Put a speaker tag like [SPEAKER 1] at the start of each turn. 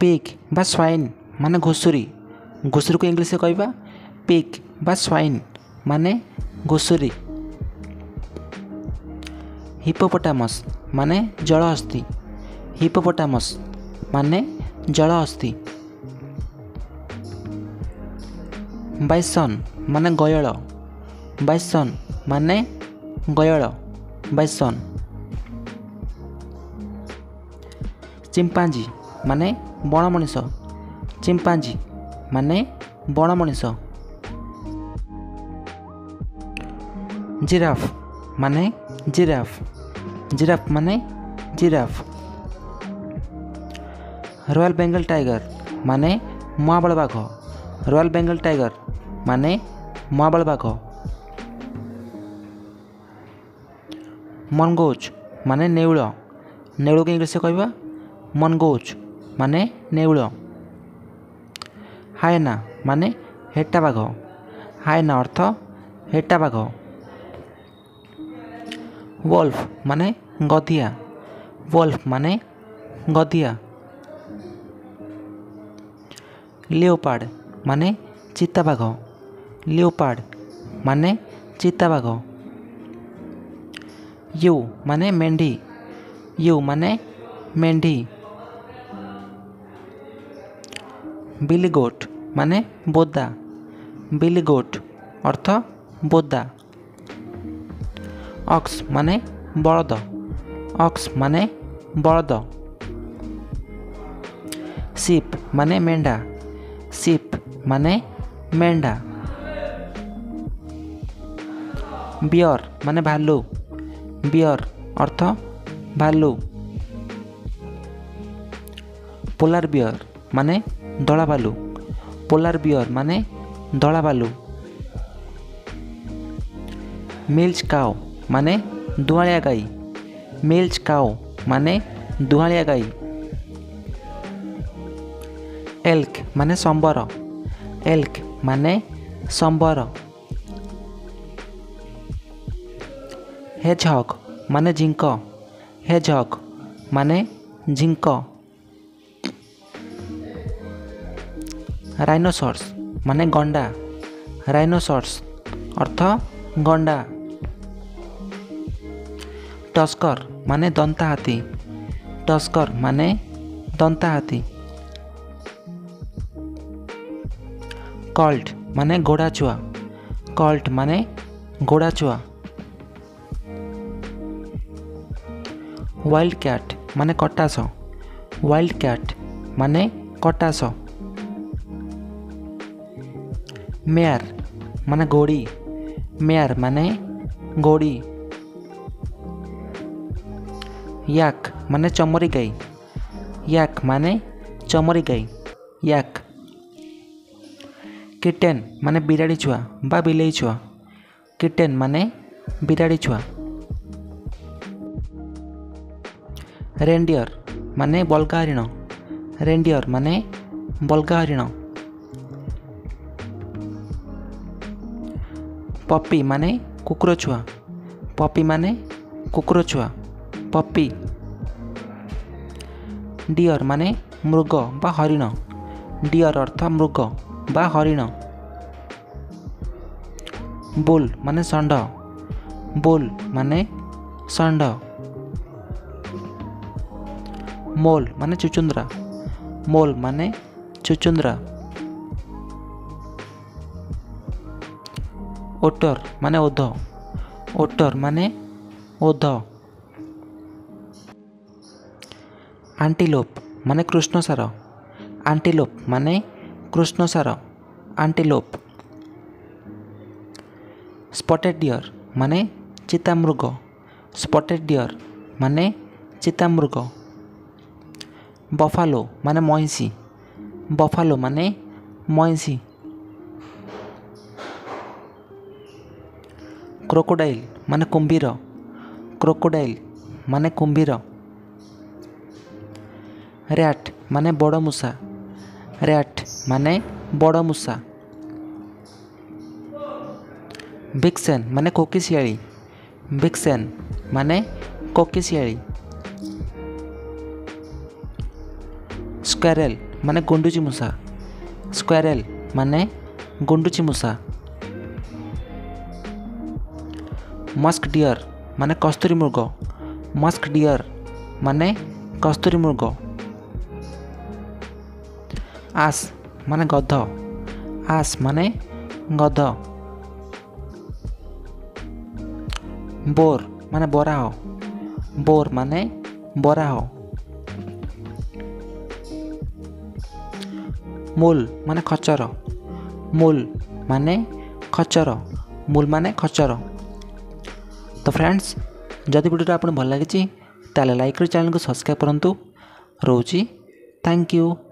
[SPEAKER 1] Pig बा swine माने घुसुरी घुसुरी को इंग्लिश कहवा पिग बा स्वाइन माने घुसुरी। हिपोपोटामस माने जलहस्ती हिपोपोटामस माने जलहस्ती। बाइसन माने गयळ बाइसन माने गयळ बाइसन। चिंपांजी माने बण मनीष चिंपांजी माने बण मनीष। जिराफ माने जिराफ जिराफ माने जिराफ। रॉयल बेंगल टाइगर माने महाबल बाघ रॉयल बेंगल टाइगर माने महाबल बाघ। मनगोज माने नेउल नेउल को इंग्लिश कहवा मनगोज माने नेउल। हायना माने हेटा बाघ हायना अर्थ हेटा बाघ। वोल्फ माने गधिया वोल्फ माने गधिया। लियोपार्ड माने चीता बाघ लियोपार्ड माने चीता बाघ। यू माने मेंढी यू माने मेंढी। बिली गोट माने बोदा बिली गोट अर्थ बोदा। ऑक्स माने बलद ऑक्स माने बलद। सीप माने मेंढा सीप माने मेंढा। बियर माने भालू बियर अर्थ भालू। पोलार बियर माने धला भालू पोलार बियर माने धला भालू। मिल्च काउ माने दुहालिया गाई मिल्च काउ माने दुहालिया गाई। एल्क माने संबर एल्क माने संबर। हेजहग माने झिंक हेजहग माने झिंक। राइनोसर्स माने गंडा राइनोसर्स अर्थ गंडा। टस्कर माने दंता हाथी टस्कर माने दंता हाथी। कल्ट माने घोड़ा छुआ कल्ट माने घोड़ा छुआ। वाइल्ड कैट माने कटास वाइल्ड कैट माने कटास। मेयर माने घोड़ी मेयर माने घोड़ी। याक माने चमरी गाई याक माने चमरी गाई याक। किटेन माने बिराड़ी छुआ बा बिलेई छुआ किटेन माने बिराड़ी छुआ। रेनडियर माने बलगा हरिण रेनडियर माने बलगा हरिण। पपी माने कुकुर छुआ पपी माने कुकुर छुआ पपी। डियर माने मृग बा हरिण डियर अर्थ मृग बा हरिण। बुल माने षंढ बुल माने षंढ। मोल माने चुचुंद्रा मोल माने चुचुंद्रा। ओटर माने ओध ओटर माने ओध। आंटीलोप माने कृष्णसार आंटीलोप माने कृष्णसार आंटीलोप। स्पॉटेड डियर माने चितामृग स्पॉटेड डियर माने चितामृग। बफालो माने महिषी बफालो माने महिषी। क्रोकोडाइल माने कुंभीर क्रोकोडाइल माने कुंभीर। रैट माने बड़ मूसा रैट माने बड़ मूसा। विक्सेन माने कोकिशियाली विक्सेन माने कोकिशियाली। ସ୍କ୍ୱାରେଲ୍ ମାନେ ଗୁଣ୍ଡୁଚି ମୂଷା। ସ୍କ୍ୱାରେଲ୍ ମାନେ ଗୁଣ୍ଡୁଚି ମୂଷା। ମସ୍କ ଡିଅର୍ ମାନେ କସ୍ତୁରୀ ମୃଗ। ମସ୍କ ଡିଅର୍ ମାନେ କସ୍ତୁରୀ ମୃଗ। ଆସ୍ ମାନେ ଗଧ। ଆସ୍ ମାନେ ଗଧ। ବୋର୍ ମାନେ ବରାହ। ବୋର୍ ମାନେ ବରାହ। ମୁଲ୍ ମାନେ ଖଚର। ମୁଲ୍ ମାନେ ଖଚର। ମୁଲ୍ ମାନେ ଖଚର। ତ ଫ୍ରେଣ୍ଡସ୍, ଯଦି ଭିଡ଼ିଓଟା ଆପଣଙ୍କୁ ଭଲ ଲାଗିଛି ତାହେଲେ ଲାଇକ୍ କରି ଚ୍ୟାନେଲକୁ ସବସ୍କ୍ରାଇବ୍ କରନ୍ତୁ। ରହୁଛି। Thank you.